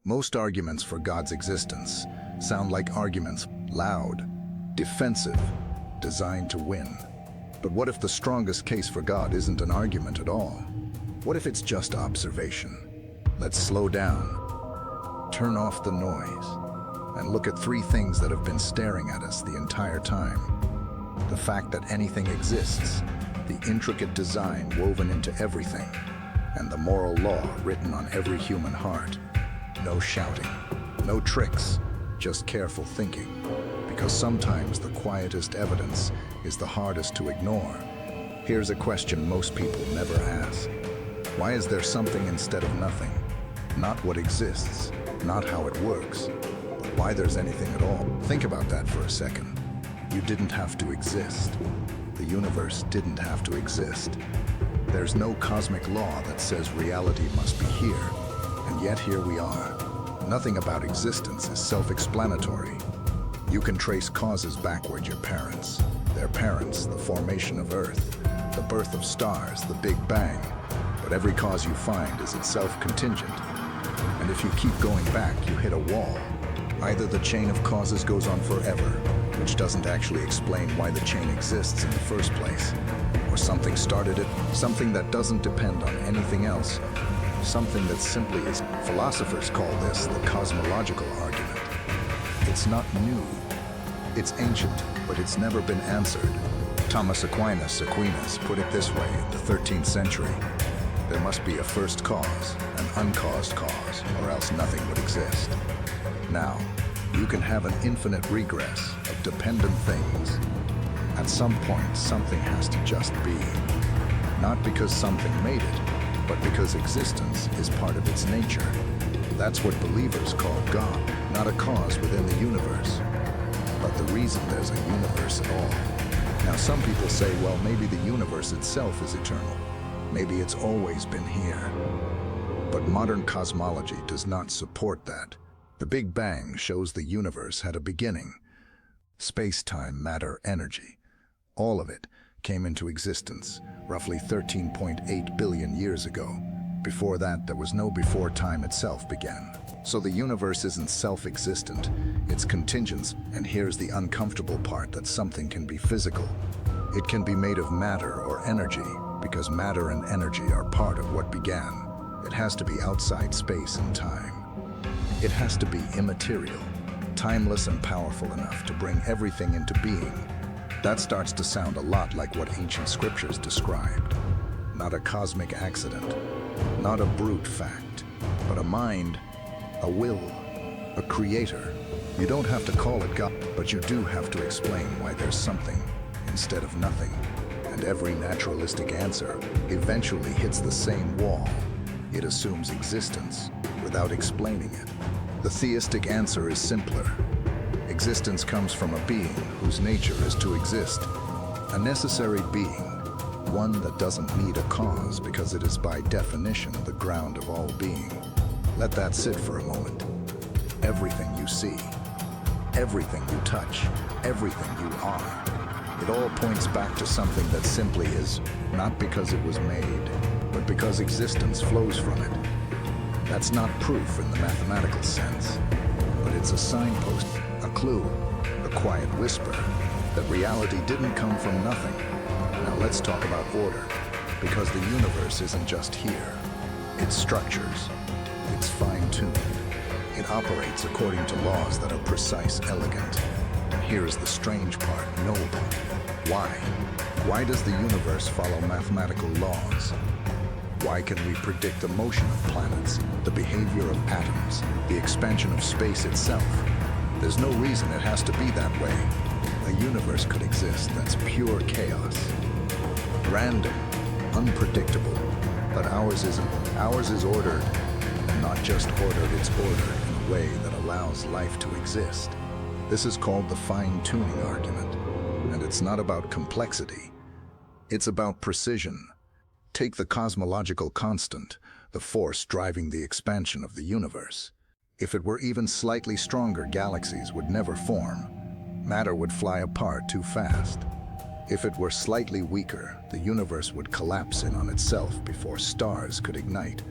Most arguments for God's existence sound like arguments, loud, defensive, designed to win. But what if the strongest case for God isn't an argument at all? What if it's just observation? Let's slow down, turn off the noise, and look at three things that have been staring at us the entire time. The fact that anything exists, the intricate design woven into everything, and the moral law written on every human heart. No shouting, no tricks, just careful thinking. Because sometimes the quietest evidence is the hardest to ignore. Here's a question most people never ask. Why is there something instead of nothing? Not what exists, not how it works, but why there's anything at all. Think about that for a second. You didn't have to exist. The universe didn't have to exist. There's no cosmic law that says reality must be here, and yet here we are. Nothing about existence is self-explanatory. You can trace causes backward: your parents, their parents, the formation of Earth, the birth of stars, the Big Bang. But every cause you find is itself contingent. And if you keep going back, you hit a wall. Either the chain of causes goes on forever, which doesn't actually explain why the chain exists in the first place, or something started it, something that doesn't depend on anything else, something that simply is. Philosophers call this the cosmological argument. It's not new. It's ancient, but it's never been answered. Thomas Aquinas put it this way in the 13th century. There must be a first cause, an uncaused cause, or else nothing would exist. Now, you can have an infinite regress of dependent things. At some point, something has to just be. Not because something made it, but because existence is part of its nature. That's what believers call God, not a cause within the universe, but the reason there's a universe at all. Now, some people say, well, maybe the universe itself is eternal. Maybe it's always been here. But modern cosmology does not support that. The Big Bang shows the universe had a beginning. Space-time, matter, energy. All of it came into existence roughly 13.8 billion years ago. Before that, there was no before time itself began. So the universe isn't self-existent, it's contingent. And here's the uncomfortable part, that something can be physical. It can be made of matter or energy, because matter and energy are part of what began. It has to be outside space and time. It has to be immaterial, timeless and powerful enough to bring everything into being. That starts to sound a lot like what ancient scriptures described. Not a cosmic accident, not a brute fact, but a mind, a will, a creator. You don't have to call it God, but you do have to explain why there's something instead of nothing. And every naturalistic answer eventually hits the same wall. It assumes existence without explaining it. The theistic answer is simpler. Existence comes from a being whose nature is to exist. A necessary being, one that doesn't need a cause because it is by definition the ground of all being. Let that sit for a moment. Everything you see, everything you touch, everything you are, it all points back to something that simply is, not because it was made, but because existence flows from it. That's not proof in the mathematical sense, but it's a signpost, a clue, a quiet whisper that reality didn't come from nothing. Now let's talk about order, because the universe isn't just here. It's structures, it's fine-tuned. It operates according to laws that are precise, elegant. And here's the strange part, knowable. Why? Why does the universe follow mathematical laws? Why can we predict the motion of planets, the behavior of atoms, the expansion of space itself? There's no reason it has to be that way. A universe could exist that's pure chaos. Random, unpredictable, but ours isn't. Ours is ordered, and not just ordered, it's ordered in a way that allows life to exist. This is called the fine-tuning argument, and it's not about complexity. It's about precision. Take the cosmological constant, the force driving the expansion of the universe. If it were even slightly stronger, galaxies would never form. Matter would fly apart too fast. If it were slightly weaker, the universe would collapse in on itself before stars could ignite.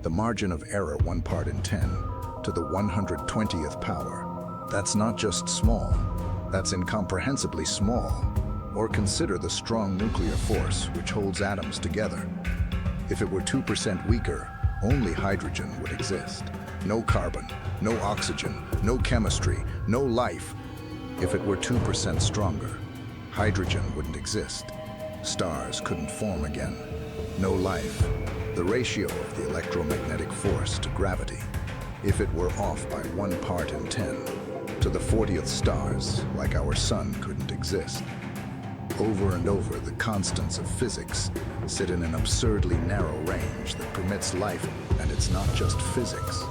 The margin of error, 1 part in 10, to the 120th power. That's not just small, that's incomprehensibly small. Or consider the strong nuclear force which holds atoms together. If it were 2% weaker, only hydrogen would exist. No carbon, no oxygen, no chemistry, no life. If it were 2% stronger, hydrogen wouldn't exist. Stars couldn't form again. No life. The ratio of the electromagnetic force to gravity. If it were off by 1 part in 10, to the 40th stars, like our sun, couldn't exist. Over and over, the constants of physics sit in an absurdly narrow range that permits life, and it's not just physics.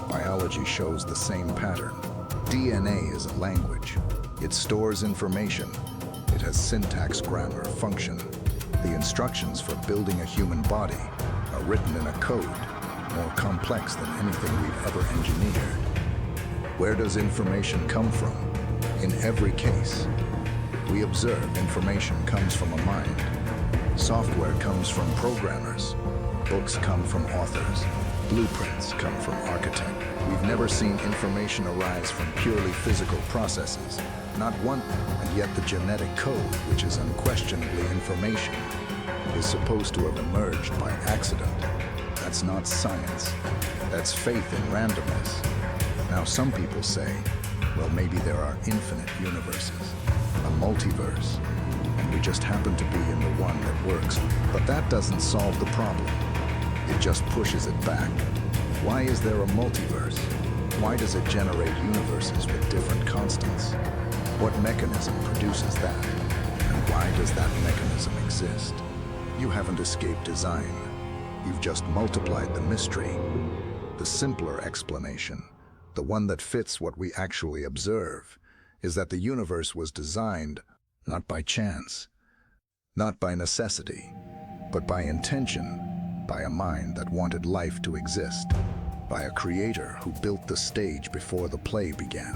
Biology shows the same pattern. DNA is a language. It stores information. It has syntax, grammar, function. The instructions for building a human body are written in a code more complex than anything we've ever engineered. Where does information come from? In every case, we observe information comes from a mind. Software comes from programmers. Books come from authors. Blueprints come from architects. We've never seen information arise from purely physical processes. Not one, and yet the genetic code, which is unquestionably information, is supposed to have emerged by accident. That's not science. That's faith in randomness. Now some people say, well, maybe there are infinite universes, a multiverse, and we just happen to be in the one that works. But that doesn't solve the problem. It just pushes it back. Why is there a multiverse? Why does it generate universes with different constants? What mechanism produces that? And why does that mechanism exist? You haven't escaped design. You've just multiplied the mystery. The simpler explanation, the one that fits what we actually observe, is that the universe was designed not by chance, not by necessity, but by intention, by a mind that wanted life to exist, by a creator who built the stage before the play began.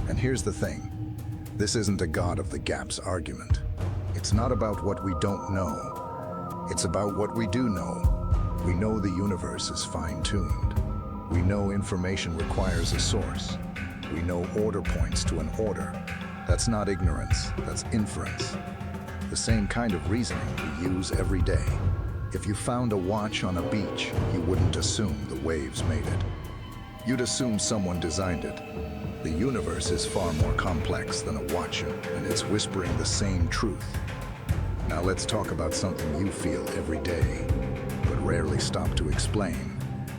And here's the thing, this isn't a God of the gaps argument. It's not about what we don't know. It's about what we do know. We know the universe is fine-tuned. We know information requires a source. We know order points to an order. That's not ignorance, that's inference. The same kind of reasoning we use every day. If you found a watch on a beach, you wouldn't assume the waves made it. You'd assume someone designed it. The universe is far more complex than a watch, and it's whispering the same truth. Now let's talk about something you feel every day, but rarely stop to explain.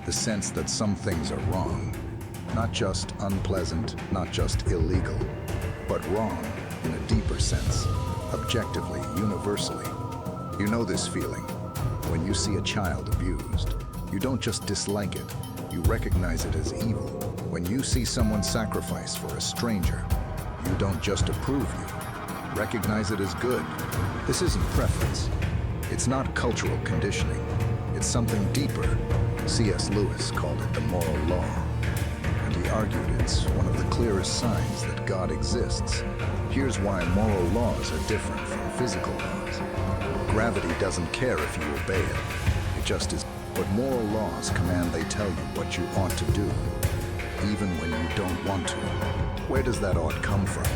The sense that some things are wrong. Not just unpleasant, not just illegal, but wrong in a deeper sense, objectively, universally. You know this feeling. When you see a child abused, you don't just dislike it, you recognize it as evil. When you see someone sacrificed for a stranger, you don't just approve, you recognize it as good. This isn't preference. It's not cultural conditioning. It's something deeper. C.S. Lewis called it the moral law. And he argued it's one of the clearest signs that God exists. Here's why moral laws are different from physical laws. Gravity doesn't care if you obey it. It just is. But moral laws command, they tell you what you ought to do, even when you don't want to. Where does that ought come from?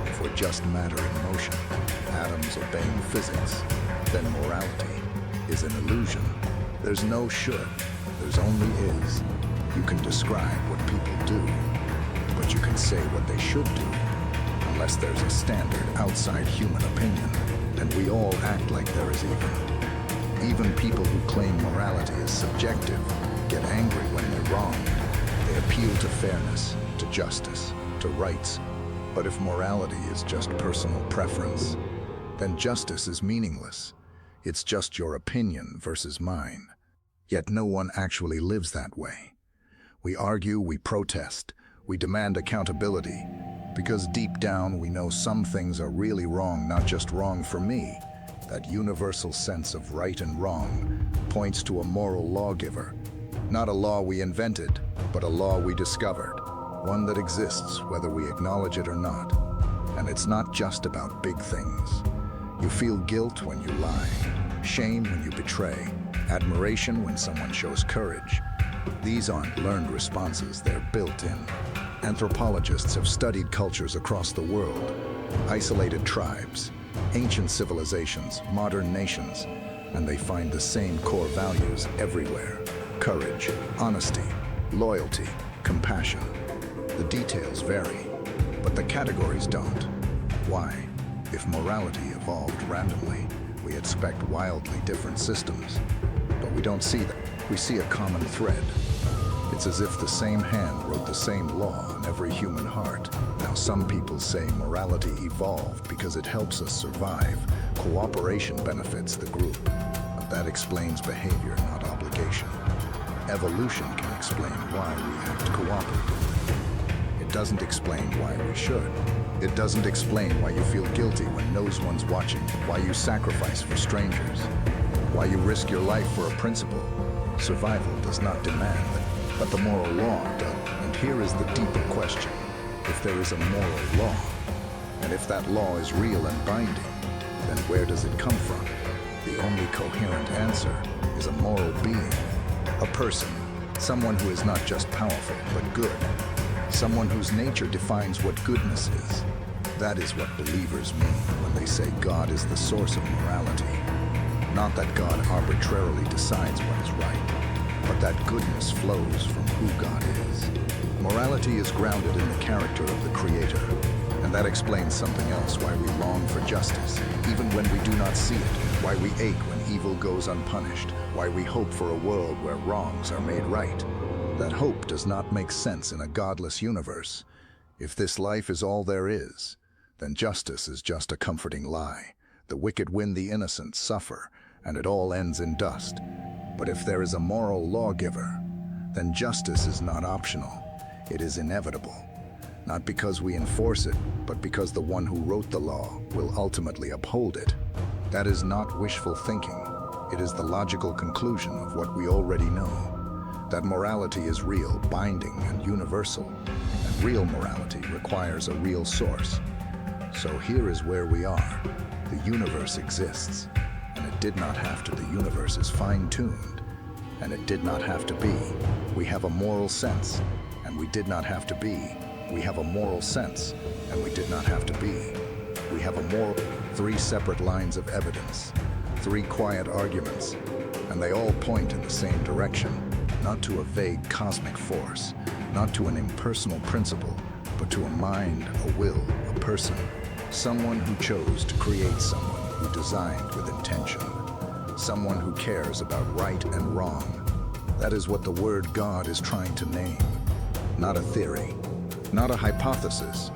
If we're just matter in motion, atoms obeying physics, then morality is an illusion. There's no should, there's only is. You can describe what people do, but you can say what they should do, unless there's a standard outside human opinion, and we all act like there is even. Even people who claim morality is subjective get angry when they're wronged. They appeal to fairness, to justice, to rights. But if morality is just personal preference, then justice is meaningless. It's just your opinion versus mine. Yet no one actually lives that way. We argue, we protest, we demand accountability, because deep down we know some things are really wrong, not just wrong for me. That universal sense of right and wrong points to a moral lawgiver. Not a law we invented, but a law we discovered. One that exists whether we acknowledge it or not. And it's not just about big things. You feel guilt when you lie, shame when you betray, admiration when someone shows courage. These aren't learned responses, they're built in. Anthropologists have studied cultures across the world, isolated tribes, ancient civilizations, modern nations, and they find the same core values everywhere. Courage, honesty, loyalty, compassion. The details vary, but the categories don't. Why? If morality evolved randomly, we expect wildly different systems. But we don't see that. We see a common thread. It's as if the same hand wrote the same law in every human heart. Now, some people say morality evolved because it helps us survive. Cooperation benefits the group. But that explains behavior, not obligation. Evolution can explain why we act cooperatively. It doesn't explain why we should. It doesn't explain why you feel guilty when no one's watching, why you sacrifice for strangers, why you risk your life for a principle. Survival does not demand that, but the moral law does. And here is the deeper question. If there is a moral law, and if that law is real and binding, then where does it come from? The only coherent answer is a moral being, a person, someone who is not just powerful, but good, someone whose nature defines what goodness is. That is what believers mean when they say God is the source of morality. Not that God arbitrarily decides what is right, but that goodness flows from who God is. Morality is grounded in the character of the Creator, and that explains something else: why we long for justice, even when we do not see it, why we ache when evil goes unpunished, why we hope for a world where wrongs are made right. That hope does not make sense in a godless universe. If this life is all there is, then justice is just a comforting lie. The wicked win, the innocent suffer, and it all ends in dust. But if there is a moral lawgiver, then justice is not optional. It is inevitable. Not because we enforce it, but because the one who wrote the law will ultimately uphold it. That is not wishful thinking. It is the logical conclusion of what we already know. That morality is real, binding, and universal. And real morality requires a real source. So here is where we are. The universe exists, and it did not have to. The universe is fine-tuned, and it did not have to be. We have a moral sense, and we did not have to be. We have a moral sense, and we did not have to be. We have a moral... 3 separate lines of evidence, 3 quiet arguments, and they all point in the same direction, not to a vague cosmic force, not to an impersonal principle, but to a mind, a will, a person, someone who chose to create, someone who designed with intention, someone who cares about right and wrong. That is what the word God is trying to name. Not a theory, not a hypothesis,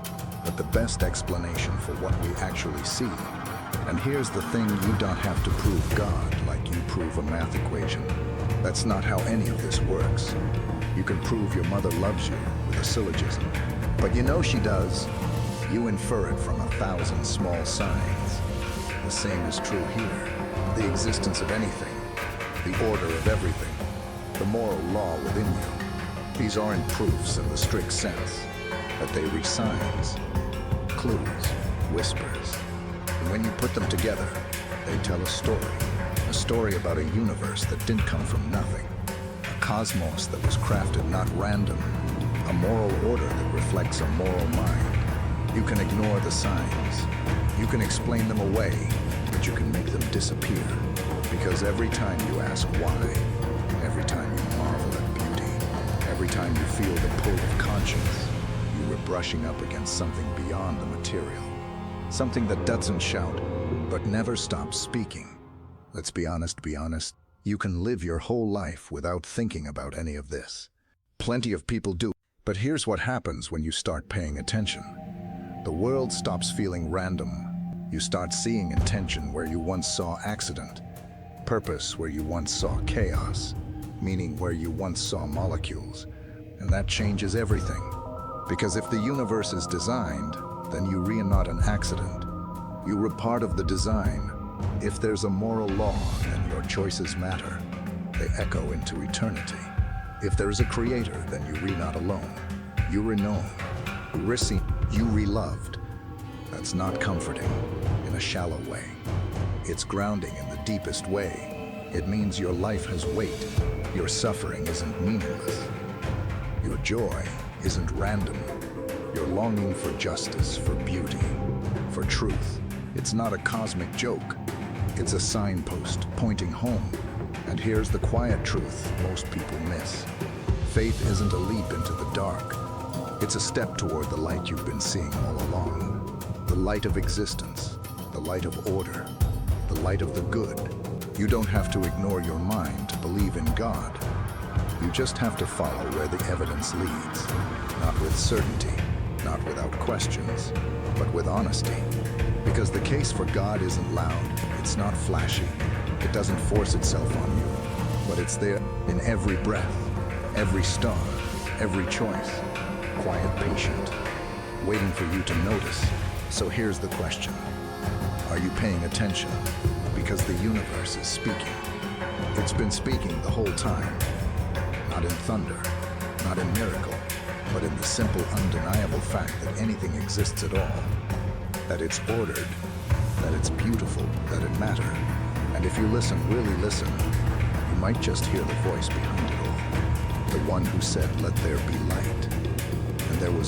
but the best explanation for what we actually see. And here's the thing: you don't have to prove God like you prove a math equation. That's not how any of this works. You can prove your mother loves you with a syllogism, but you know she does. You infer it from 1,000 small signs. The same is true here. The existence of anything, the order of everything, the moral law within you. These aren't proofs in the strict sense, but they reach signs, clues, whispers. And when you put them together, they tell a story about a universe that didn't come from nothing, a cosmos that was crafted not random, a moral order that reflects a moral mind. You can ignore the signs, you can explain them away, but you can make them disappear. Because every time you ask why, every time you marvel at beauty, every time you feel the pull of conscience, you were brushing up against something beyond the material. Something that doesn't shout, but never stops speaking. Let's be honest, you can live your whole life without thinking about any of this. Plenty of people do. But here's what happens when you start paying attention. The world stops feeling random. You start seeing intention where you once saw accident, purpose where you once saw chaos, meaning where you once saw molecules. And that changes everything. Because if the universe is designed, then you are not an accident. You were part of the design. If there's a moral law, then your choices matter. They echo into eternity. If there is a creator, then you are not alone. You are known. You are seen. You are loved. That's not comforting in a shallow way. It's grounding in the deepest way. It means your life has weight. Your suffering isn't meaningless. Your joy isn't random. Your longing for justice, for beauty, for truth, it's not a cosmic joke. It's a signpost pointing home. And here's the quiet truth most people miss. Faith isn't a leap into the dark. It's a step toward the light you've been seeing all along. The light of existence, the light of order, the light of the good. You don't have to ignore your mind to believe in God. You just have to follow where the evidence leads. Not with certainty, not without questions, but with honesty. Because the case for God isn't loud, it's not flashy, it doesn't force itself on you, but it's there in every breath, every star, every choice. Quiet, patient, waiting for you to notice. So here's the question. Are you paying attention? Because the universe is speaking. It's been speaking the whole time. Not in thunder, not in miracle, but in the simple, undeniable fact that anything exists at all. That it's ordered, that it's beautiful, that it matters. And if you listen, really listen, you might just hear the voice behind it all. The one who said, "Let there be light." And there was